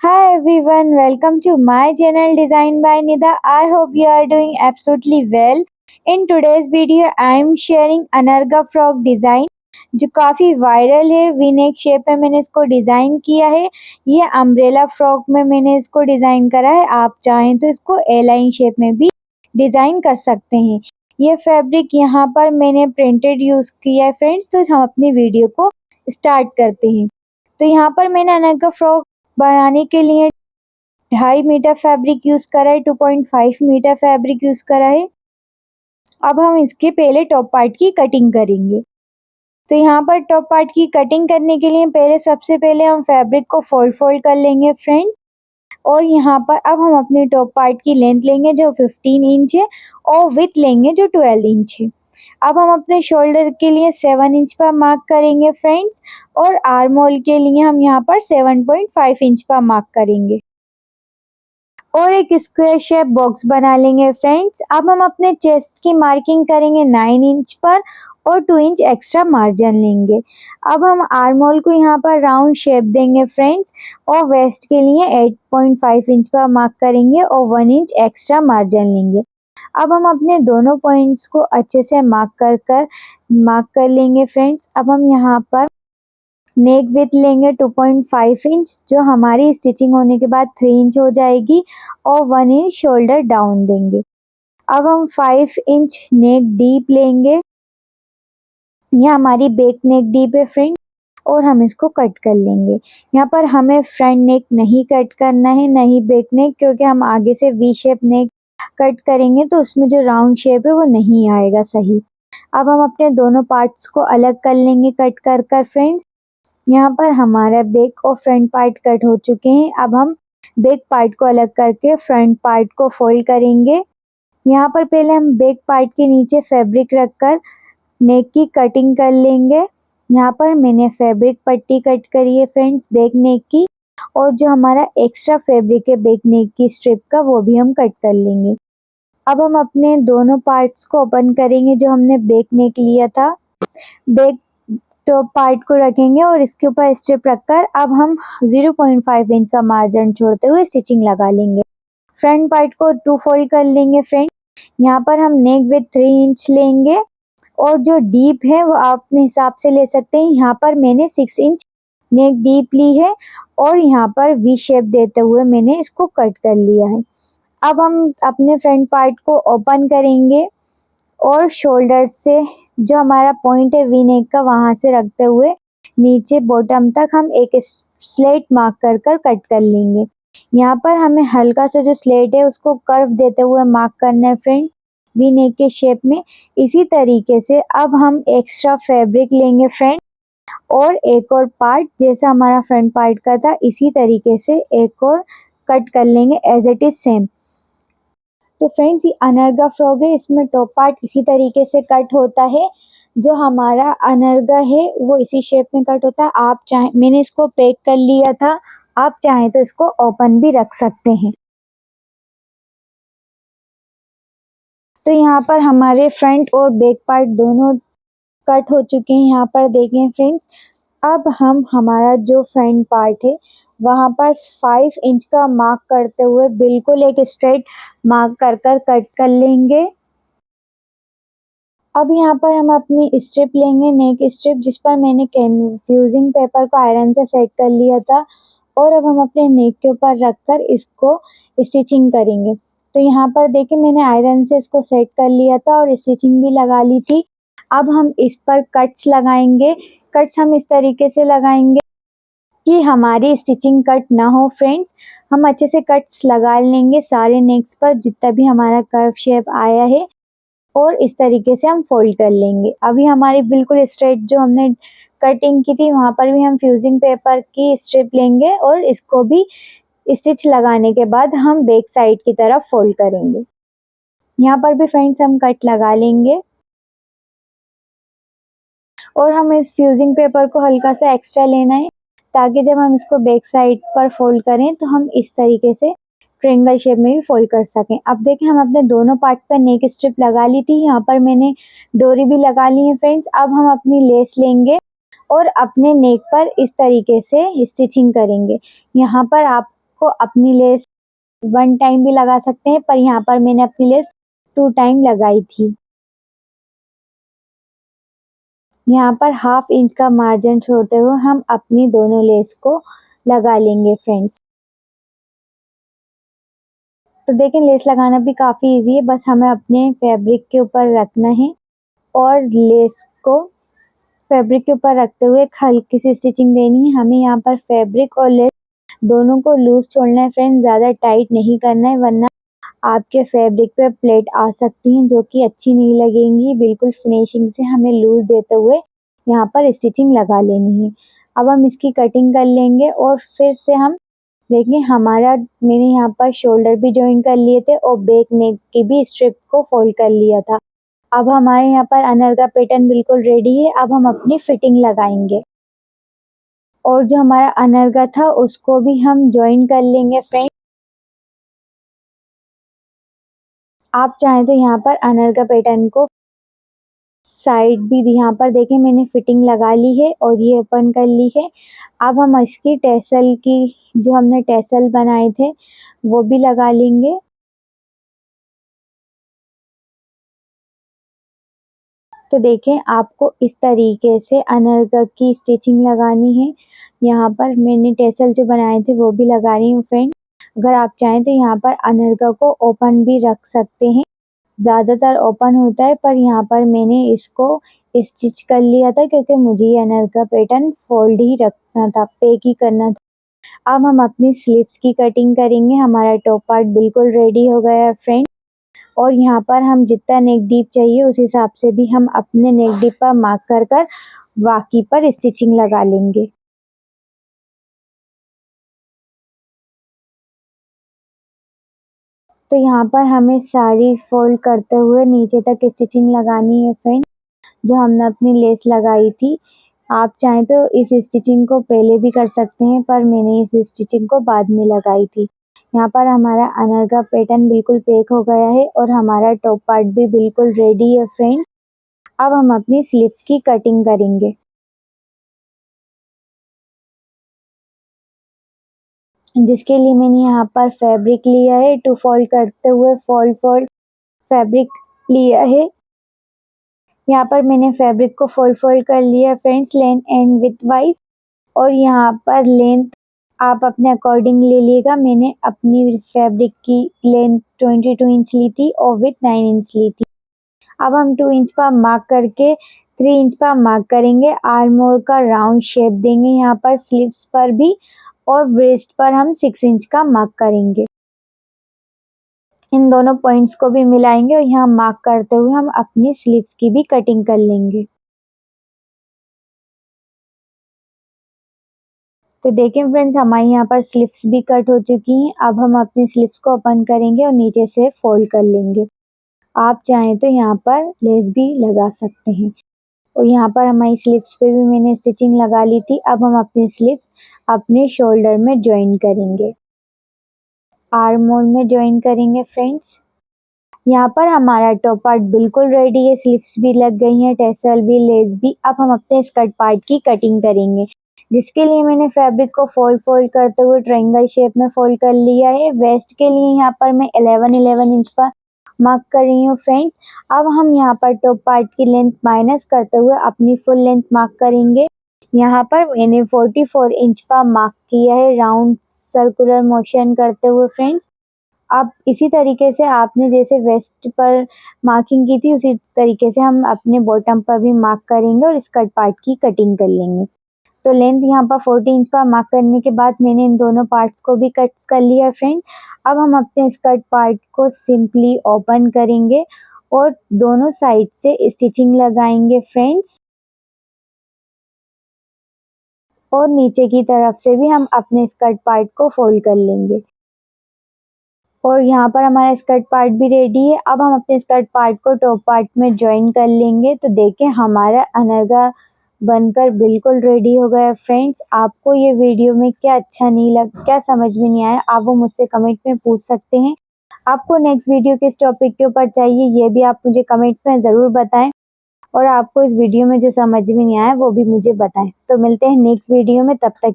Hi everyone, welcome to my channel Design by Nida. I hope you are doing absolutely well. In today's video, I am sharing अनरगा frock design जो काफ़ी viral है। V neck shape में मैंने इसको design किया है। ये अम्ब्रेला फ्रॉक में मैंने इसको डिज़ाइन करा है। आप चाहें तो इसको ए लाइन शेप में भी डिज़ाइन कर सकते हैं। ये फैब्रिक यहाँ पर मैंने प्रिंटेड यूज़ किया है फ्रेंड्स। तो हम अपनी वीडियो को स्टार्ट करते हैं। तो यहाँ पर मैंने अनरगा फ्रॉक बनाने के लिए 2.5 मीटर फैब्रिक यूज़ करा है, 2.5 मीटर फैब्रिक यूज़ करा है। अब हम इसके पहले टॉप पार्ट की कटिंग करेंगे। तो यहाँ पर टॉप पार्ट की कटिंग करने के लिए सबसे पहले हम फैब्रिक को फोल्ड कर लेंगे फ्रेंड। और यहाँ पर अब हम अपनी टॉप पार्ट की लेंथ लेंगे जो 15 इंच है और विड्थ लेंगे जो 12 इंच है। अब हम अपने शोल्डर के लिए 7 इंच पर मार्क करेंगे फ्रेंड्स और आर्म होल के लिए हम यहाँ पर 7.5 इंच पर मार्क करेंगे और एक स्क्वायर शेप बॉक्स बना लेंगे फ्रेंड्स। अब हम अपने चेस्ट की मार्किंग करेंगे 9 इंच पर और 2 इंच एक्स्ट्रा मार्जिन लेंगे। अब हम आर्म होल को यहाँ पर राउंड शेप देंगे फ्रेंड्स और वेस्ट के लिए 8.5 इंच पर मार्क करेंगे और 1 इंच एक्स्ट्रा मार्जिन लेंगे। अब हम अपने दोनों पॉइंट्स को अच्छे से मार्क कर लेंगे फ्रेंड्स। अब हम यहाँ पर नेक विथ लेंगे 2.5 इंच जो हमारी स्टिचिंग होने के बाद 3 इंच हो जाएगी और 1 इंच शोल्डर डाउन देंगे। अब हम 5 इंच नेक डीप लेंगे। यह हमारी बैक नेक डीप है फ्रेंड और हम इसको कट कर लेंगे। यहाँ पर हमें फ्रंट नेक नहीं कट करना है, नहीं बैक नेक, क्योंकि हम आगे से वी शेप नेक कट करेंगे तो उसमें जो राउंड शेप है वो नहीं आएगा सही। अब हम अपने दोनों पार्ट्स को अलग कर लेंगे कट कर फ्रेंड्स। यहाँ पर हमारा बैक और फ्रंट पार्ट कट हो चुके हैं। अब हम बैक पार्ट को अलग करके फ्रंट पार्ट को फोल्ड करेंगे। यहाँ पर पहले हम बैक पार्ट के नीचे फैब्रिक रखकर नेक की कटिंग कर लेंगे। यहाँ पर मैंने फैब्रिक पट्टी कट करी है फ्रेंड्स बैक नेक की, और जो हमारा एक्स्ट्रा फैब्रिक है बैक नेक की स्ट्रिप का वो भी हम कट कर लेंगे। अब हम अपने दोनों पार्ट्स को ओपन करेंगे जो हमने बैक नेक लिया था। बैक टॉप पार्ट को रखेंगे और इसके ऊपर स्ट्रिप रखकर अब हम 0.5 इंच का मार्जिन छोड़ते हुए स्टिचिंग लगा लेंगे। फ्रंट पार्ट को 2 फोल्ड कर लेंगे फ्रेंड। यहाँ पर हम नेक विथ 3 इंच लेंगे और जो डीप है वो आप अपने हिसाब से ले सकते हैं। यहाँ पर मैंने 6 इंच नेक डीप ली है और यहाँ पर वी शेप देते हुए मैंने इसको कट कर लिया है। अब हम अपने फ्रंट पार्ट को ओपन करेंगे और शोल्डर से जो हमारा पॉइंट है वी नेक का वहाँ से रखते हुए नीचे बॉटम तक हम एक स्लेट मार्क कर कट कर लेंगे। यहाँ पर हमें हल्का सा जो स्लेट है उसको कर्व देते हुए मार्क करना है फ्रेंड्स वी नेक के शेप में। इसी तरीके से अब हम एक्स्ट्रा फैब्रिक लेंगे फ्रेंड और एक और पार्ट जैसा हमारा फ्रंट पार्ट का था इसी तरीके से एक और कट कर लेंगे एज इट इज सेम। तो फ्रेंड्स ये अनरगा फ्रॉक है, इसमें टॉप पार्ट इसी तरीके से कट होता है। जो हमारा अनरगा है वो इसी शेप में कट होता है। आप चाहें, मैंने इसको पैक कर लिया था, आप चाहें तो इसको ओपन भी रख सकते हैं। तो यहाँ पर हमारे फ्रंट और बैक पार्ट दोनों कट हो चुके हैं। यहाँ पर देखें फ्रेंड्स, अब हम हमारा जो फ्रंट पार्ट है वहाँ पर 5 इंच का मार्क करते हुए बिल्कुल एक स्ट्रेट मार्क कर कट कर लेंगे। अब यहाँ पर हम अपनी स्ट्रिप लेंगे, नेक स्ट्रिप, जिस पर मैंने फ्यूजिंग पेपर को आयरन से सेट कर लिया था, और अब हम अपने नेक के ऊपर रखकर इसको स्टिचिंग करेंगे। तो यहाँ पर देखिए मैंने आयरन से इसको सेट कर लिया था और स्टिचिंग भी लगा ली थी। अब हम इस पर कट्स लगाएंगे। कट्स हम इस तरीके से लगाएंगे कि हमारी स्टिचिंग कट ना हो फ्रेंड्स। हम अच्छे से कट्स लगा लेंगे सारे नेक्स पर जितना भी हमारा कर्व शेप आया है, और इस तरीके से हम फोल्ड कर लेंगे। अभी हमारी बिल्कुल स्ट्रेट जो हमने कटिंग की थी वहाँ पर भी हम फ्यूजिंग पेपर की स्ट्रिप लेंगे और इसको भी स्टिच लगाने के बाद हम बैक साइड की तरफ फोल्ड करेंगे। यहाँ पर भी फ्रेंड्स हम कट लगा लेंगे और हम इस फ्यूजिंग पेपर को हल्का सा एक्स्ट्रा लेना है ताकि जब हम इसको बैक साइड पर फोल्ड करें तो हम इस तरीके से ट्रायंगल शेप में भी फोल्ड कर सकें। अब देखें हम अपने दोनों पार्ट पर नेक स्ट्रिप लगा ली थी, यहाँ पर मैंने डोरी भी लगा ली है फ्रेंड्स। अब हम अपनी लेस लेंगे और अपने नेक पर इस तरीके से स्टिचिंग करेंगे। यहाँ पर आप आपको अपनी लेस 1 टाइम भी लगा सकते हैं, पर यहाँ पर मैंने अपनी लेस 2 टाइम लगाई थी। यहाँ पर 1/2 इंच का मार्जिन छोड़ते हुए हम अपनी दोनों लेस को लगा लेंगे फ्रेंड्स। तो देखें, लेस लगाना भी काफ़ी इजी है, बस हमें अपने फैब्रिक के ऊपर रखना है और लेस को फैब्रिक के ऊपर रखते हुए एक हल्की सी स्टिचिंग देनी है। हमें यहाँ पर फैब्रिक और लेस दोनों को लूज छोड़ना है फ्रेंड्स, ज़्यादा टाइट नहीं करना है, वरना आपके फैब्रिक पे प्लेट आ सकती हैं जो कि अच्छी नहीं लगेंगी। बिल्कुल फिनिशिंग से हमें लूज देते हुए यहाँ पर स्टिचिंग लगा लेनी है। अब हम इसकी कटिंग कर लेंगे और फिर से हम देखिए, मैंने यहाँ पर शोल्डर भी जॉइन कर लिए थे और बैक नेक की भी स्ट्रिप को फोल्ड कर लिया था। अब हमारे यहाँ पर अनर का पैटर्न बिल्कुल रेडी है। अब हम अपनी फिटिंग लगाएंगे और जो हमारा अनर का था उसको भी हम जॉइन कर लेंगे फ्रेंड। आप चाहें तो यहाँ पर अनर का पैटर्न को साइड भी यहाँ पर देखें, मैंने फिटिंग लगा ली है और ये ओपन कर ली है। अब हम इसकी टैसल की जो हमने टैसल बनाए थे वो भी लगा लेंगे। तो देखें, आपको इस तरीके से अनरगा की स्टिचिंग लगानी है। यहाँ पर मैंने टैसल जो बनाए थे वो भी लगा रही हूँ फ्रेंड। अगर आप चाहें तो यहाँ पर अनरगा को ओपन भी रख सकते हैं, ज़्यादातर ओपन होता है, पर यहाँ पर मैंने इसको स्टिच कर लिया था क्योंकि मुझे ये अनरगा पैटर्न फोल्ड ही रखना था, पैक ही करना था। अब हम अपनी स्लीव्स की कटिंग करेंगे। हमारा टॉप पार्ट बिल्कुल रेडी हो गया है फ्रेंड और यहाँ पर हम जितना नेक डीप चाहिए उस हिसाब से भी हम अपने नेक डीप पर मार्क कर बाकी पर स्टिचिंग लगा लेंगे। तो यहाँ पर हमें सारी फोल्ड करते हुए नीचे तक स्टिचिंग लगानी है फ्रेंड, जो हमने अपनी लेस लगाई थी। आप चाहें तो इस स्टिचिंग को पहले भी कर सकते हैं, पर मैंने इस स्टिचिंग को बाद में लगाई थी। यहाँ पर हमारा अनर का पैटर्न बिल्कुल पैक हो गया है और हमारा टॉप पार्ट भी बिल्कुल रेडी है फ्रेंड्स। अब हम अपनी स्लीव्स की कटिंग करेंगे, जिसके लिए मैंने यहाँ पर फैब्रिक लिया है। 2 फोल्ड करते हुए फोल्ड फैब्रिक लिया है। यहाँ पर मैंने फैब्रिक को फोल्ड कर लिया friends, length and width wise. और यहाँ पर लेंथ आप अपने अकॉर्डिंग ले लीजिएगा। मैंने अपनी फैब्रिक की लेंथ 22 इंच ली थी और विड्थ 9 इंच ली थी। अब हम 2 इंच पर मार्क करके 3 इंच पर मार्क करेंगे। आर्म होल का राउंड शेप देंगे यहाँ पर स्लीव्स पर भी और वेस्ट पर हम 6 इंच का मार्क करेंगे। इन दोनों पॉइंट्स को भी मिलाएंगे और यहाँ मार्क करते हुए हम अपनी स्लीव्स की भी कटिंग कर लेंगे। तो देखें फ्रेंड्स, हमारे यहाँ पर स्लीव्स भी कट हो चुकी हैं। अब हम अपनी स्लीव्स को ओपन करेंगे और नीचे से फोल्ड कर लेंगे। आप चाहें तो यहाँ पर लेस भी लगा सकते हैं और यहाँ पर हमारी स्लीव्स पे भी मैंने स्टिचिंग लगा ली थी। अब हम अपनी स्लीव्स अपने शोल्डर में ज्वाइन करेंगे, आर्म होल में ज्वाइन करेंगे फ्रेंड्स। यहाँ पर हमारा टॉप पार्ट बिल्कुल रेडी है, स्लीव्स भी लग गई हैं, टैसल भी, लेस भी। अब हम अपने स्कर्ट पार्ट की कटिंग करेंगे, जिसके लिए मैंने फैब्रिक को फोल्ड करते हुए ट्रायंगल शेप में फोल्ड कर लिया है। वेस्ट के लिए यहाँ पर मैं 11 इंच पर मार्क कर रही हूँ फ्रेंड्स। अब हम यहाँ पर टॉप पार्ट की लेंथ माइनस करते हुए अपनी फुल लेंथ मार्क करेंगे। यहाँ पर मैंने 44 इंच पर मार्क किया है, राउंड सर्कुलर मोशन करते हुए फ्रेंड्स। अब इसी तरीके से आपने जैसे वेस्ट पर मार्किंग की थी उसी तरीके से हम अपने बॉटम पर भी मार्क करेंगे और स्कर्ट पार्ट की कटिंग कर लेंगे। तो लेंथ यहाँ पर 40 इंच पर मार्क करने के बाद मैंने इन दोनों पार्ट्स को भी कट कर लिया फ्रेंड। अब हम अपने स्कर्ट पार्ट को सिंपली ओपन करेंगे और दोनों साइड से स्टिचिंग लगाएंगे फ्रेंड्स, और नीचे की तरफ से भी हम अपने स्कर्ट पार्ट को फोल्ड कर लेंगे। और यहाँ पर हमारा स्कर्ट पार्ट भी रेडी है। अब हम अपने स्कर्ट पार्ट को टॉप पार्ट में ज्वाइन कर लेंगे। तो देखें, हमारा अनरगा बनकर बिल्कुल रेडी हो गया फ्रेंड्स। आपको ये वीडियो में क्या अच्छा नहीं क्या समझ में नहीं आया, आप वो मुझसे कमेंट में पूछ सकते हैं। आपको नेक्स्ट वीडियो किस टॉपिक के ऊपर चाहिए ये भी आप मुझे कमेंट में ज़रूर बताएं, और आपको इस वीडियो में जो समझ में नहीं आया वो भी मुझे बताएं। तो मिलते हैं नेक्स्ट वीडियो में, तब तक